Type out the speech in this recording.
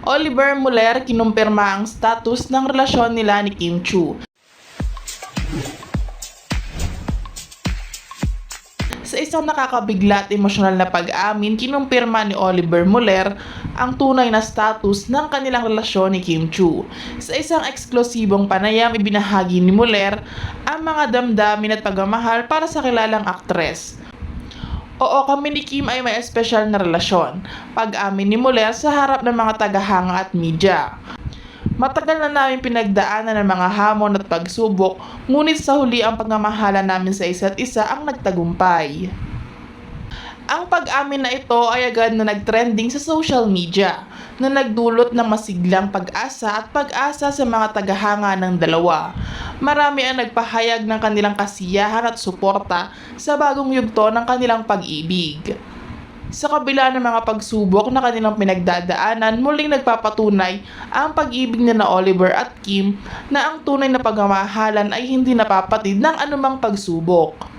Oliver Muller kinumpirma ang status ng relasyon nila ni Kim Chiu. Sa isang nakakabigla at emosyonal na pag-amin, kinumpirma ni Oliver Muller ang tunay na status ng kanilang relasyon ni Kim Chiu. Sa isang eksklusibong panayam, ibinahagi ni Muller ang mga damdamin at pagmamahal para sa kilalang aktres. Oo, kami ni Kim ay may espesyal na relasyon, pag-amin ni Muller sa harap ng mga tagahanga at media. Matagal na namin pinagdaanan ng mga hamon at pagsubok, ngunit sa huli ang pagmamahala namin sa isa't isa ang nagtagumpay. Ang pag-amin na ito ay agad na nagtrending sa social media, na nagdulot ng masiglang pag-asa at pag-asa sa mga tagahanga ng dalawa. Marami ang nagpahayag ng kanilang kasiyahan at suporta sa bagong yugto ng kanilang pag-ibig. Sa kabila ng mga pagsubok na kanilang pinagdadaanan, muling nagpapatunay ang pag-ibig na Oliver at Kim na ang tunay na pagmamahalan ay hindi napapatid ng anumang pagsubok.